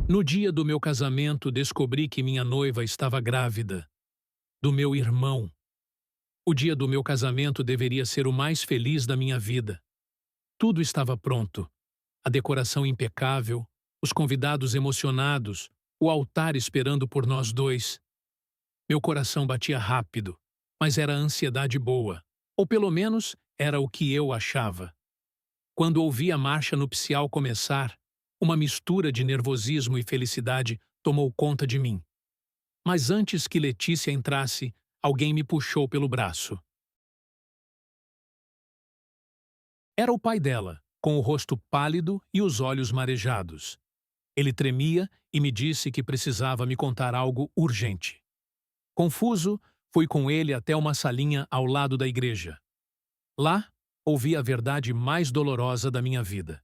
No dia do meu casamento, descobri que minha noiva estava grávida, do meu irmão. O dia do meu casamento deveria ser o mais feliz da minha vida. Tudo estava pronto. A decoração impecável, os convidados emocionados, o altar esperando por nós dois. Meu coração batia rápido, mas era ansiedade boa. Ou pelo menos era o que eu achava. Quando ouvi a marcha nupcial começar, uma mistura de nervosismo e felicidade tomou conta de mim. Mas antes que Letícia entrasse, alguém me puxou pelo braço. Era o pai dela, com o rosto pálido e os olhos marejados. Ele tremia e me disse que precisava me contar algo urgente. Confuso, fui com ele até uma salinha ao lado da igreja. Lá, ouvi a verdade mais dolorosa da minha vida.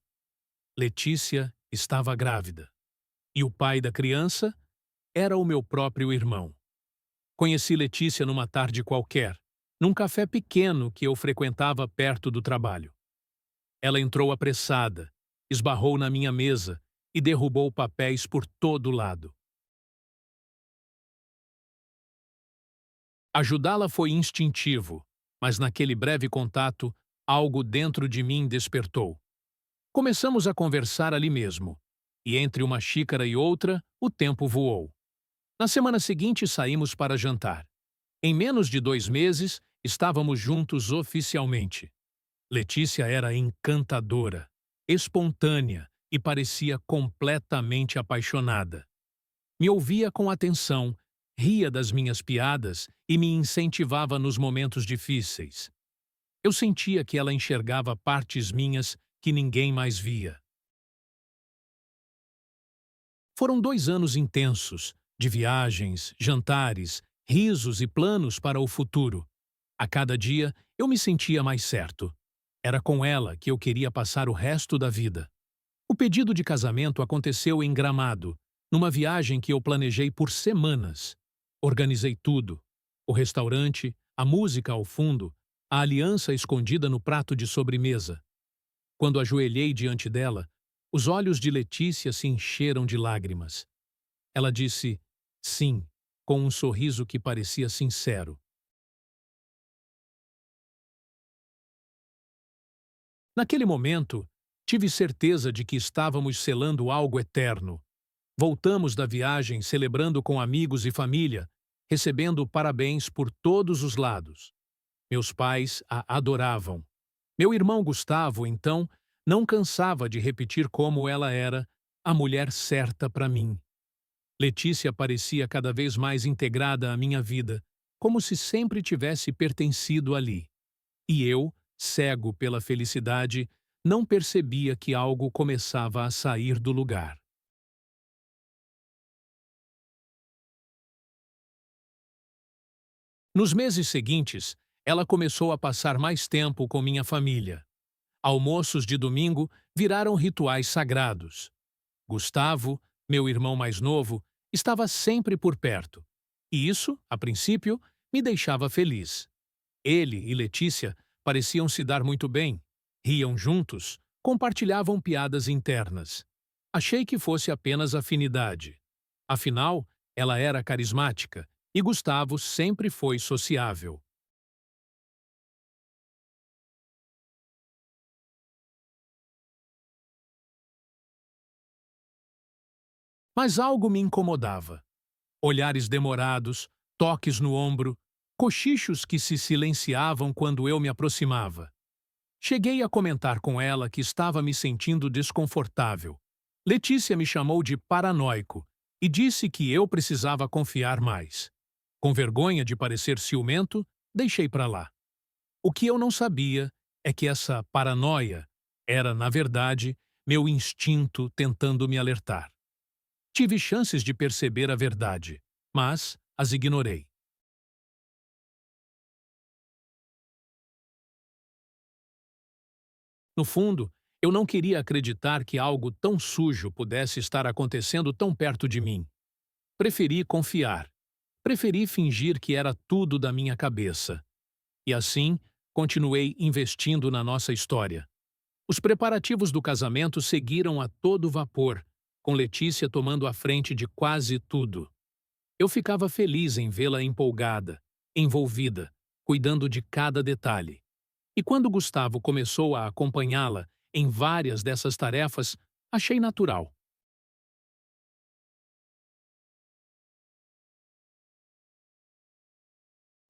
Letícia estava grávida. E o pai da criança era o meu próprio irmão. Conheci Letícia numa tarde qualquer, num café pequeno que eu frequentava perto do trabalho. Ela entrou apressada, esbarrou na minha mesa e derrubou papéis por todo lado. Ajudá-la foi instintivo, mas naquele breve contato, algo dentro de mim despertou. Começamos a conversar ali mesmo, e entre uma xícara e outra, o tempo voou. Na semana seguinte, saímos para jantar. Em menos de 2 meses, estávamos juntos oficialmente. Letícia era encantadora, espontânea e parecia completamente apaixonada. Me ouvia com atenção, ria das minhas piadas e me incentivava nos momentos difíceis. Eu sentia que ela enxergava partes minhas que ninguém mais via. Foram 2 anos intensos, de viagens, jantares, risos e planos para o futuro. A cada dia, eu me sentia mais certo. Era com ela que eu queria passar o resto da vida. O pedido de casamento aconteceu em Gramado, numa viagem que eu planejei por semanas. Organizei tudo: o restaurante, a música ao fundo, a aliança escondida no prato de sobremesa. Quando ajoelhei diante dela, os olhos de Letícia se encheram de lágrimas. Ela disse sim, com um sorriso que parecia sincero. Naquele momento, tive certeza de que estávamos selando algo eterno. Voltamos da viagem celebrando com amigos e família, recebendo parabéns por todos os lados. Meus pais a adoravam. Meu irmão Gustavo, então, não cansava de repetir como ela era a mulher certa para mim. Letícia parecia cada vez mais integrada à minha vida, como se sempre tivesse pertencido ali. E eu, cego pela felicidade, não percebia que algo começava a sair do lugar. Nos meses seguintes, ela começou a passar mais tempo com minha família. Almoços de domingo viraram rituais sagrados. Gustavo, meu irmão mais novo, estava sempre por perto. E isso, a princípio, me deixava feliz. Ele e Letícia pareciam se dar muito bem, riam juntos, compartilhavam piadas internas. Achei que fosse apenas afinidade. Afinal, ela era carismática e Gustavo sempre foi sociável. Mas algo me incomodava. Olhares demorados, toques no ombro, cochichos que se silenciavam quando eu me aproximava. Cheguei a comentar com ela que estava me sentindo desconfortável. Letícia me chamou de paranoico e disse que eu precisava confiar mais. Com vergonha de parecer ciumento, deixei para lá. O que eu não sabia é que essa paranoia era, na verdade, meu instinto tentando me alertar. Tive chances de perceber a verdade, mas as ignorei. No fundo, eu não queria acreditar que algo tão sujo pudesse estar acontecendo tão perto de mim. Preferi confiar. Preferi fingir que era tudo da minha cabeça. E assim, continuei investindo na nossa história. Os preparativos do casamento seguiram a todo vapor, com Letícia tomando a frente de quase tudo. Eu ficava feliz em vê-la empolgada, envolvida, cuidando de cada detalhe. E quando Gustavo começou a acompanhá-la em várias dessas tarefas, achei natural.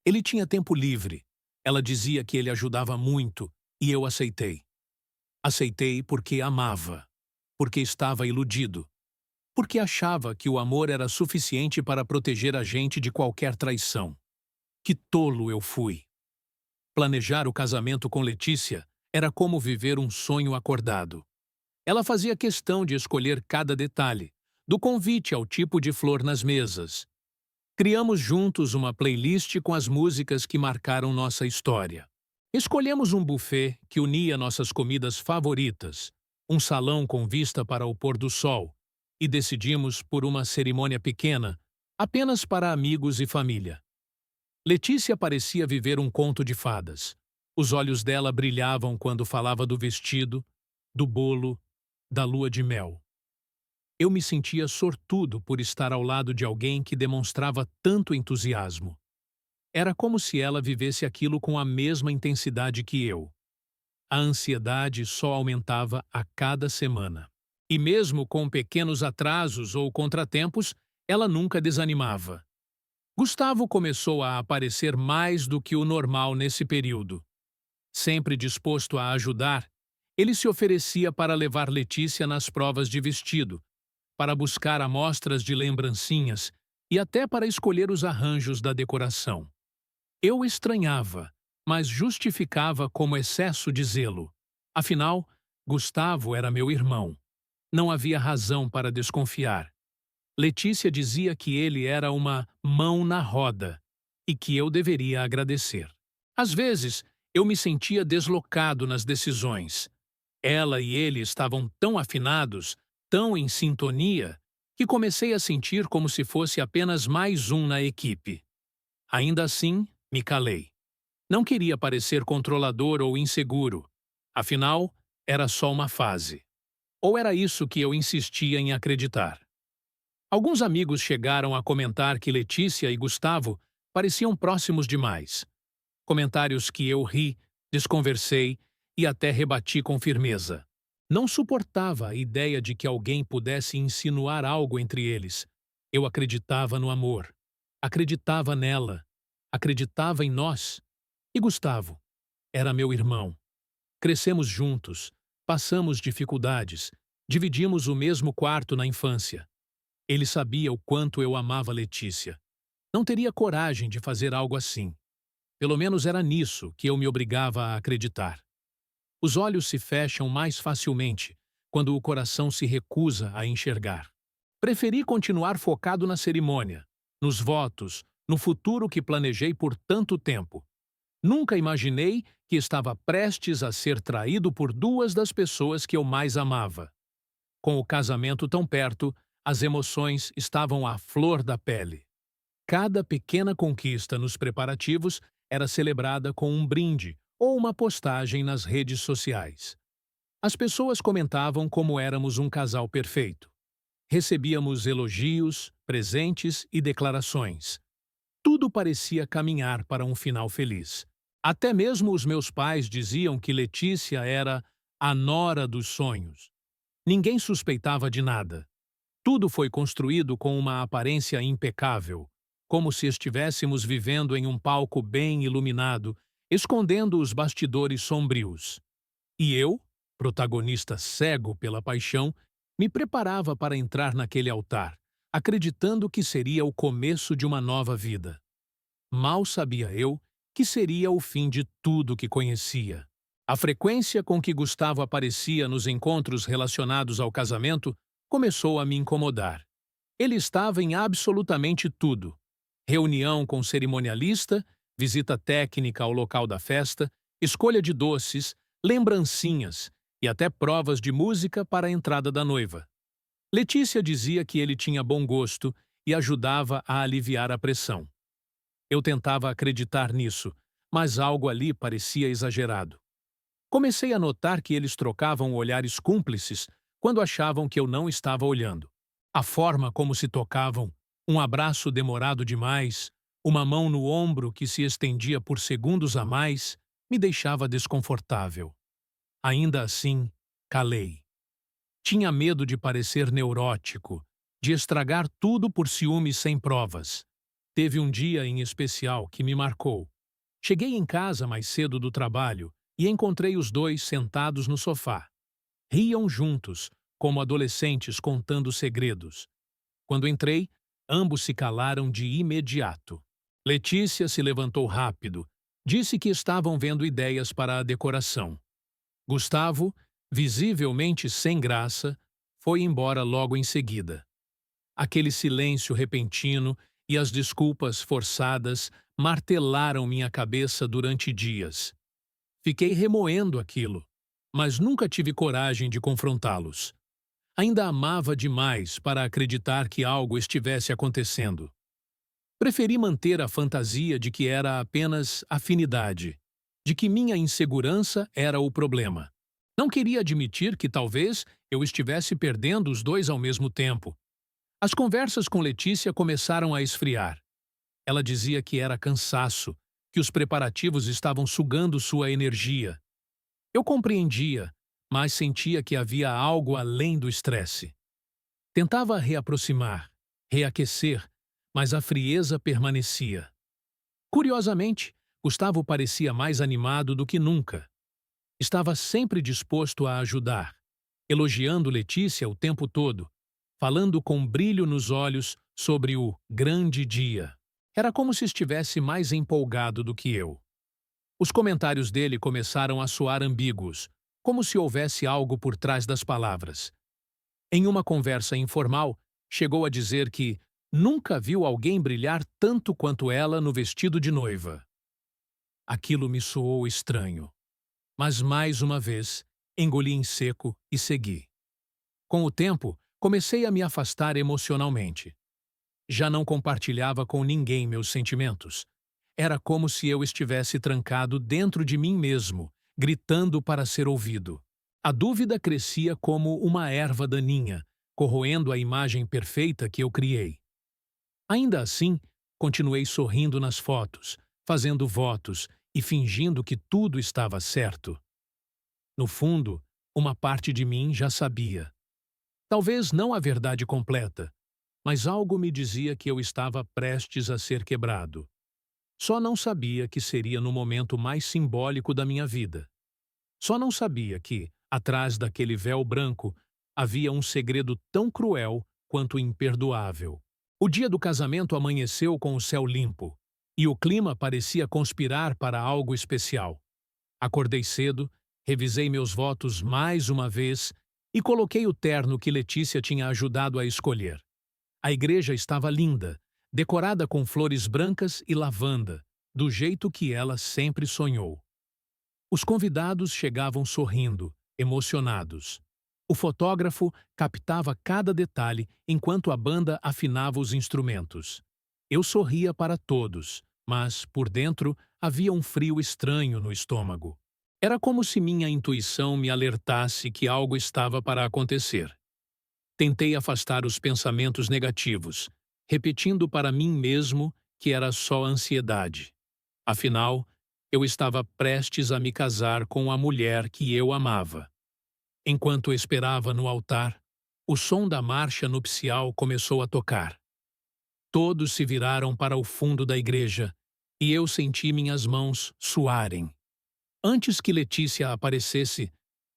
Ele tinha tempo livre. Ela dizia que ele ajudava muito, e eu aceitei. Aceitei porque amava, porque estava iludido, porque achava que o amor era suficiente para proteger a gente de qualquer traição. Que tolo eu fui! Planejar o casamento com Letícia era como viver um sonho acordado. Ela fazia questão de escolher cada detalhe, do convite ao tipo de flor nas mesas. Criamos juntos uma playlist com as músicas que marcaram nossa história. Escolhemos um buffet que unia nossas comidas favoritas, um salão com vista para o pôr do sol, e decidimos por uma cerimônia pequena, apenas para amigos e família. Letícia parecia viver um conto de fadas. Os olhos dela brilhavam quando falava do vestido, do bolo, da lua de mel. Eu me sentia sortudo por estar ao lado de alguém que demonstrava tanto entusiasmo. Era como se ela vivesse aquilo com a mesma intensidade que eu. A ansiedade só aumentava a cada semana. E mesmo com pequenos atrasos ou contratempos, ela nunca desanimava. Gustavo começou a aparecer mais do que o normal nesse período. Sempre disposto a ajudar, ele se oferecia para levar Letícia nas provas de vestido, para buscar amostras de lembrancinhas e até para escolher os arranjos da decoração. Eu estranhava, mas justificava como excesso de zelo. Afinal, Gustavo era meu irmão. Não havia razão para desconfiar. Letícia dizia que ele era uma mão na roda e que eu deveria agradecer. Às vezes, eu me sentia deslocado nas decisões. Ela e ele estavam tão afinados, tão em sintonia, que comecei a sentir como se fosse apenas mais um na equipe. Ainda assim, me calei. Não queria parecer controlador ou inseguro. Afinal, era só uma fase. Ou era isso que eu insistia em acreditar. Alguns amigos chegaram a comentar que Letícia e Gustavo pareciam próximos demais. Comentários que eu ri, desconversei e até rebati com firmeza. Não suportava a ideia de que alguém pudesse insinuar algo entre eles. Eu acreditava no amor. Acreditava nela. Acreditava em nós. E Gustavo era meu irmão. Crescemos juntos, passamos dificuldades, dividimos o mesmo quarto na infância. Ele sabia o quanto eu amava Letícia. Não teria coragem de fazer algo assim. Pelo menos era nisso que eu me obrigava a acreditar. Os olhos se fecham mais facilmente quando o coração se recusa a enxergar. Preferi continuar focado na cerimônia, nos votos, no futuro que planejei por tanto tempo. Nunca imaginei que estava prestes a ser traído por duas das pessoas que eu mais amava. Com o casamento tão perto, as emoções estavam à flor da pele. Cada pequena conquista nos preparativos era celebrada com um brinde ou uma postagem nas redes sociais. As pessoas comentavam como éramos um casal perfeito. Recebíamos elogios, presentes e declarações. Tudo parecia caminhar para um final feliz. Até mesmo os meus pais diziam que Letícia era a nora dos sonhos. Ninguém suspeitava de nada. Tudo foi construído com uma aparência impecável, como se estivéssemos vivendo em um palco bem iluminado, escondendo os bastidores sombrios. E eu, protagonista cego pela paixão, me preparava para entrar naquele altar, acreditando que seria o começo de uma nova vida. Mal sabia eu que seria o fim de tudo que conhecia. A frequência com que Gustavo aparecia nos encontros relacionados ao casamento começou a me incomodar. Ele estava em absolutamente tudo. Reunião com cerimonialista, visita técnica ao local da festa, escolha de doces, lembrancinhas e até provas de música para a entrada da noiva. Letícia dizia que ele tinha bom gosto e ajudava a aliviar a pressão. Eu tentava acreditar nisso, mas algo ali parecia exagerado. Comecei a notar que eles trocavam olhares cúmplices quando achavam que eu não estava olhando. A forma como se tocavam, um abraço demorado demais, uma mão no ombro que se estendia por segundos a mais, me deixava desconfortável. Ainda assim, calei. Tinha medo de parecer neurótico, de estragar tudo por ciúmes sem provas. Teve um dia em especial que me marcou. Cheguei em casa mais cedo do trabalho e encontrei os dois sentados no sofá. Riam juntos, como adolescentes contando segredos. Quando entrei, ambos se calaram de imediato. Letícia se levantou rápido. Disse que estavam vendo ideias para a decoração. Gustavo, visivelmente sem graça, foi embora logo em seguida. Aquele silêncio repentino e as desculpas forçadas martelaram minha cabeça durante dias. Fiquei remoendo aquilo, mas nunca tive coragem de confrontá-los. Ainda amava demais para acreditar que algo estivesse acontecendo. Preferi manter a fantasia de que era apenas afinidade, de que minha insegurança era o problema. Não queria admitir que talvez eu estivesse perdendo os dois ao mesmo tempo. As conversas com Letícia começaram a esfriar. Ela dizia que era cansaço, que os preparativos estavam sugando sua energia. Eu compreendia, mas sentia que havia algo além do estresse. Tentava reaproximar, reaquecer, mas a frieza permanecia. Curiosamente, Gustavo parecia mais animado do que nunca. Estava sempre disposto a ajudar, elogiando Letícia o tempo todo, falando com brilho nos olhos sobre o grande dia. Era como se estivesse mais empolgado do que eu. Os comentários dele começaram a soar ambíguos, como se houvesse algo por trás das palavras. Em uma conversa informal, chegou a dizer que nunca viu alguém brilhar tanto quanto ela no vestido de noiva. Aquilo me soou estranho. Mas mais uma vez, engoli em seco e segui. Com o tempo, comecei a me afastar emocionalmente. Já não compartilhava com ninguém meus sentimentos. Era como se eu estivesse trancado dentro de mim mesmo, gritando para ser ouvido. A dúvida crescia como uma erva daninha, corroendo a imagem perfeita que eu criei. Ainda assim, continuei sorrindo nas fotos, fazendo votos e fingindo que tudo estava certo. No fundo, uma parte de mim já sabia. Talvez não a verdade completa, mas algo me dizia que eu estava prestes a ser quebrado. Só não sabia que seria no momento mais simbólico da minha vida. Só não sabia que, atrás daquele véu branco, havia um segredo tão cruel quanto imperdoável. O dia do casamento amanheceu com o céu limpo, e o clima parecia conspirar para algo especial. Acordei cedo, revisei meus votos mais uma vez e coloquei o terno que Letícia tinha ajudado a escolher. A igreja estava linda, decorada com flores brancas e lavanda, do jeito que ela sempre sonhou. Os convidados chegavam sorrindo, emocionados. O fotógrafo captava cada detalhe enquanto a banda afinava os instrumentos. Eu sorria para todos, mas, por dentro, havia um frio estranho no estômago. Era como se minha intuição me alertasse que algo estava para acontecer. Tentei afastar os pensamentos negativos, repetindo para mim mesmo que era só ansiedade. Afinal, eu estava prestes a me casar com a mulher que eu amava. Enquanto esperava no altar, o som da marcha nupcial começou a tocar. Todos se viraram para o fundo da igreja e eu senti minhas mãos suarem. Antes que Letícia aparecesse,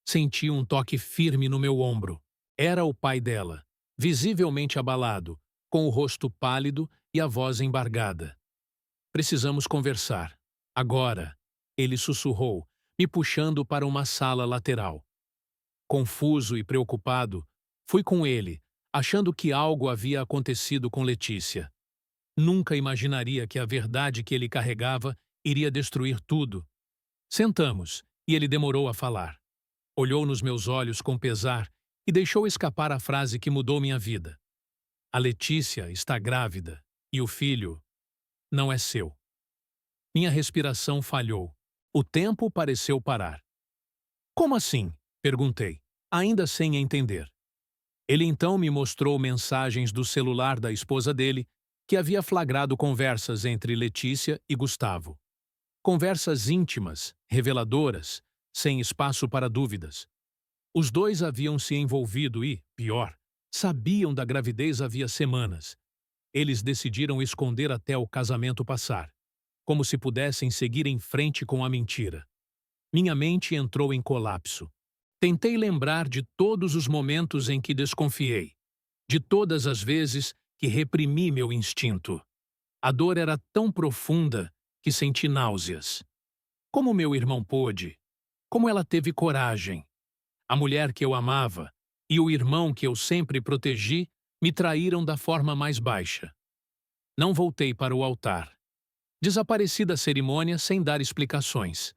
senti um toque firme no meu ombro. Era o pai dela, visivelmente abalado, com o rosto pálido e a voz embargada. Precisamos conversar. Agora, ele sussurrou, me puxando para uma sala lateral. Confuso e preocupado, fui com ele, achando que algo havia acontecido com Letícia. Nunca imaginaria que a verdade que ele carregava iria destruir tudo. Sentamos, e ele demorou a falar. Olhou nos meus olhos com pesar e deixou escapar a frase que mudou minha vida. A Letícia está grávida, e o filho não é seu. Minha respiração falhou. O tempo pareceu parar. Como assim? Perguntei, ainda sem entender. Ele então me mostrou mensagens do celular da esposa dele, que havia flagrado conversas entre Letícia e Gustavo. Conversas íntimas, reveladoras, sem espaço para dúvidas. Os dois haviam se envolvido e, pior, sabiam da gravidez havia semanas. Eles decidiram esconder até o casamento passar, como se pudessem seguir em frente com a mentira. Minha mente entrou em colapso. Tentei lembrar de todos os momentos em que desconfiei, de todas as vezes que reprimi meu instinto. A dor era tão profunda que senti náuseas. Como meu irmão pôde? Como ela teve coragem? A mulher que eu amava e o irmão que eu sempre protegi me traíram da forma mais baixa. Não voltei para o altar. Desapareci da cerimônia sem dar explicações.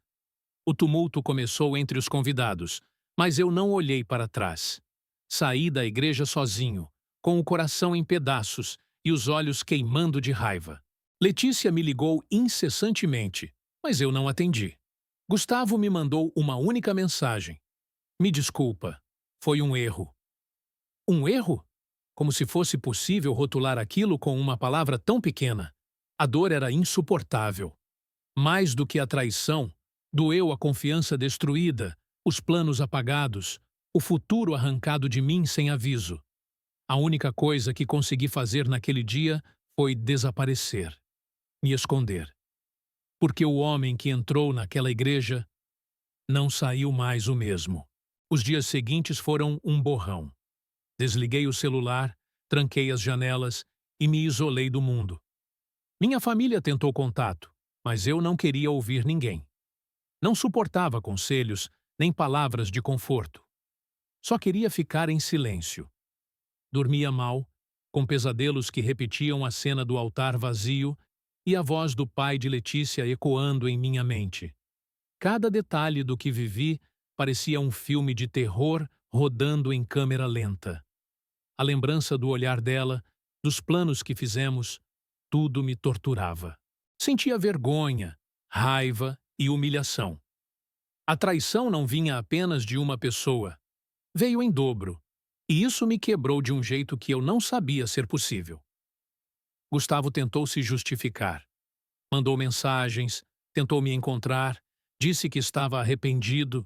O tumulto começou entre os convidados, mas eu não olhei para trás. Saí da igreja sozinho, com o coração em pedaços e os olhos queimando de raiva. Letícia me ligou incessantemente, mas eu não atendi. Gustavo me mandou uma única mensagem. Me desculpa, foi um erro. Um erro? Como se fosse possível rotular aquilo com uma palavra tão pequena. A dor era insuportável. Mais do que a traição, doeu a confiança destruída, os planos apagados, o futuro arrancado de mim sem aviso. A única coisa que consegui fazer naquele dia foi desaparecer, me esconder. Porque o homem que entrou naquela igreja não saiu mais o mesmo. Os dias seguintes foram um borrão. Desliguei o celular, tranquei as janelas e me isolei do mundo. Minha família tentou contato, mas eu não queria ouvir ninguém. Não suportava conselhos nem palavras de conforto. Só queria ficar em silêncio. Dormia mal, com pesadelos que repetiam a cena do altar vazio e a voz do pai de Letícia ecoando em minha mente. Cada detalhe do que vivi parecia um filme de terror rodando em câmera lenta. A lembrança do olhar dela, dos planos que fizemos, tudo me torturava. Sentia vergonha, raiva e humilhação. A traição não vinha apenas de uma pessoa. Veio em dobro, e isso me quebrou de um jeito que eu não sabia ser possível. Gustavo tentou se justificar. Mandou mensagens, tentou me encontrar, disse que estava arrependido.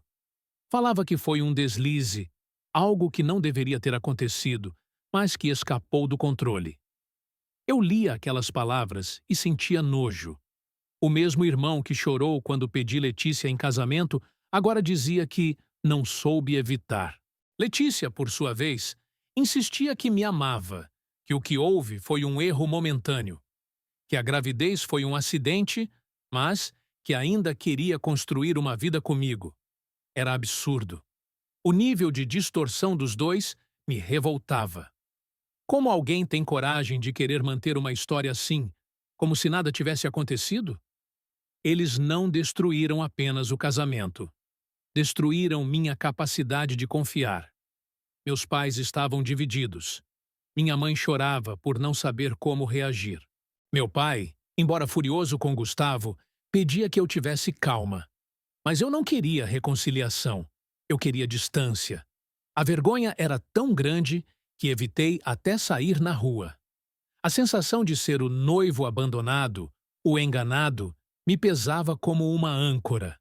Falava que foi um deslize, algo que não deveria ter acontecido, mas que escapou do controle. Eu lia aquelas palavras e sentia nojo. O mesmo irmão que chorou quando pedi Letícia em casamento agora dizia que não soube evitar. Letícia, por sua vez, insistia que me amava, que o que houve foi um erro momentâneo, que a gravidez foi um acidente, mas que ainda queria construir uma vida comigo. Era absurdo. O nível de distorção dos dois me revoltava. Como alguém tem coragem de querer manter uma história assim, como se nada tivesse acontecido? Eles não destruíram apenas o casamento. Destruíram minha capacidade de confiar. Meus pais estavam divididos. Minha mãe chorava por não saber como reagir. Meu pai, embora furioso com Gustavo, pedia que eu tivesse calma. Mas eu não queria reconciliação. Eu queria distância. A vergonha era tão grande que evitei até sair na rua. A sensação de ser o noivo abandonado, o enganado, me pesava como uma âncora.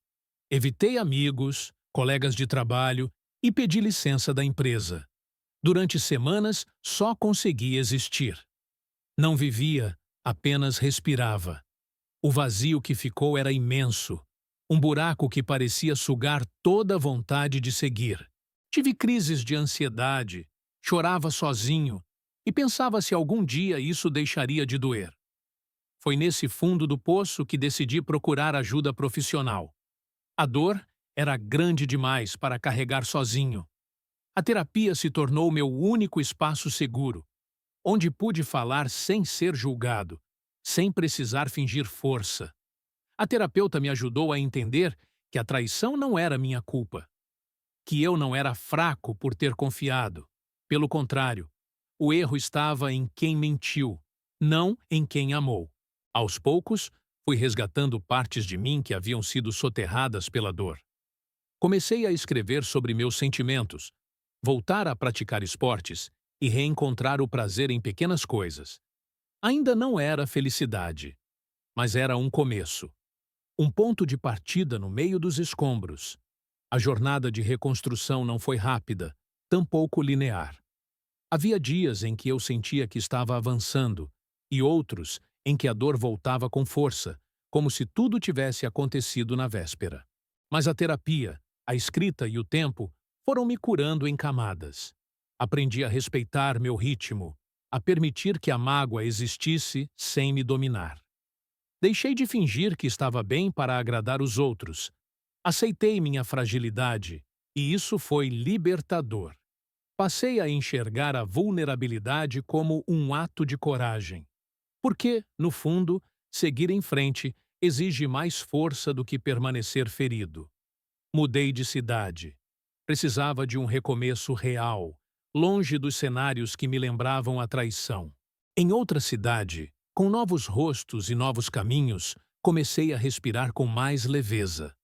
Evitei amigos, colegas de trabalho e pedi licença da empresa. Durante semanas, só consegui existir. Não vivia, apenas respirava. O vazio que ficou era imenso. Um buraco que parecia sugar toda a vontade de seguir. Tive crises de ansiedade, chorava sozinho e pensava se algum dia isso deixaria de doer. Foi nesse fundo do poço que decidi procurar ajuda profissional. A dor era grande demais para carregar sozinho. A terapia se tornou meu único espaço seguro, onde pude falar sem ser julgado, sem precisar fingir força. A terapeuta me ajudou a entender que a traição não era minha culpa, que eu não era fraco por ter confiado. Pelo contrário, o erro estava em quem mentiu, não em quem amou. Aos poucos, fui resgatando partes de mim que haviam sido soterradas pela dor. Comecei a escrever sobre meus sentimentos, voltar a praticar esportes e reencontrar o prazer em pequenas coisas. Ainda não era felicidade, mas era um começo. Um ponto de partida no meio dos escombros. A jornada de reconstrução não foi rápida, tampouco linear. Havia dias em que eu sentia que estava avançando e outros em que a dor voltava com força, como se tudo tivesse acontecido na véspera. Mas a terapia, a escrita e o tempo foram me curando em camadas. Aprendi a respeitar meu ritmo, a permitir que a mágoa existisse sem me dominar. Deixei de fingir que estava bem para agradar os outros. Aceitei minha fragilidade, e isso foi libertador. Passei a enxergar a vulnerabilidade como um ato de coragem. Porque, no fundo, seguir em frente exige mais força do que permanecer ferido. Mudei de cidade. Precisava de um recomeço real, longe dos cenários que me lembravam a traição. Em outra cidade, com novos rostos e novos caminhos, comecei a respirar com mais leveza.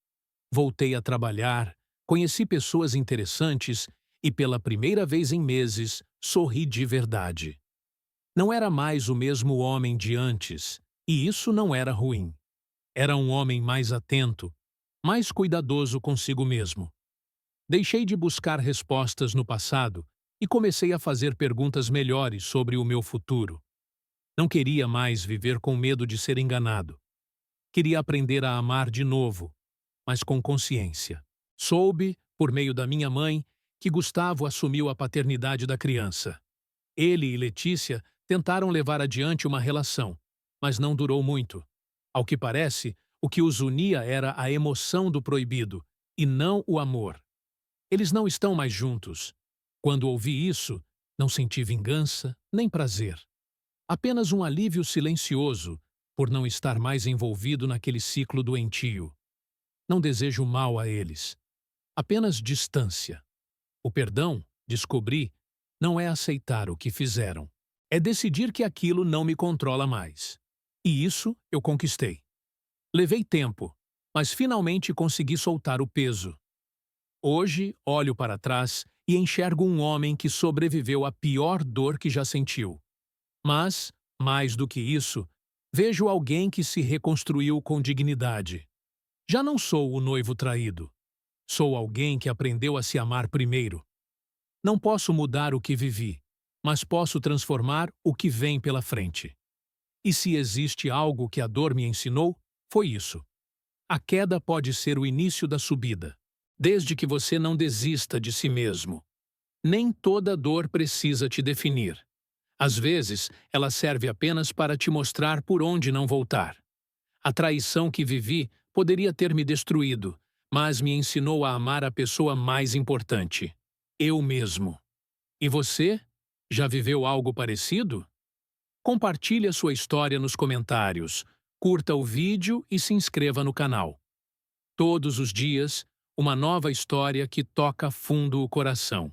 Voltei a trabalhar, conheci pessoas interessantes e, pela primeira vez em meses, sorri de verdade. Não era mais o mesmo homem de antes, e isso não era ruim. Era um homem mais atento, mais cuidadoso consigo mesmo. Deixei de buscar respostas no passado e comecei a fazer perguntas melhores sobre o meu futuro. Não queria mais viver com medo de ser enganado. Queria aprender a amar de novo, mas com consciência. Soube, por meio da minha mãe, que Gustavo assumiu a paternidade da criança. Ele e Letícia tentaram levar adiante uma relação, mas não durou muito. Ao que parece, o que os unia era a emoção do proibido, e não o amor. Eles não estão mais juntos. Quando ouvi isso, não senti vingança nem prazer. Apenas um alívio silencioso por não estar mais envolvido naquele ciclo doentio. Não desejo mal a eles. Apenas distância. O perdão, descobri, não é aceitar o que fizeram. É decidir que aquilo não me controla mais. E isso eu conquistei. Levei tempo, mas finalmente consegui soltar o peso. Hoje, olho para trás e enxergo um homem que sobreviveu à pior dor que já sentiu. Mas, mais do que isso, vejo alguém que se reconstruiu com dignidade. Já não sou o noivo traído. Sou alguém que aprendeu a se amar primeiro. Não posso mudar o que vivi, mas posso transformar o que vem pela frente. E se existe algo que a dor me ensinou, foi isso. A queda pode ser o início da subida, desde que você não desista de si mesmo. Nem toda dor precisa te definir. Às vezes, ela serve apenas para te mostrar por onde não voltar. A traição que vivi poderia ter me destruído, mas me ensinou a amar a pessoa mais importante, eu mesmo. E você? Já viveu algo parecido? Compartilhe a sua história nos comentários, curta o vídeo e se inscreva no canal. Todos os dias, uma nova história que toca fundo o coração.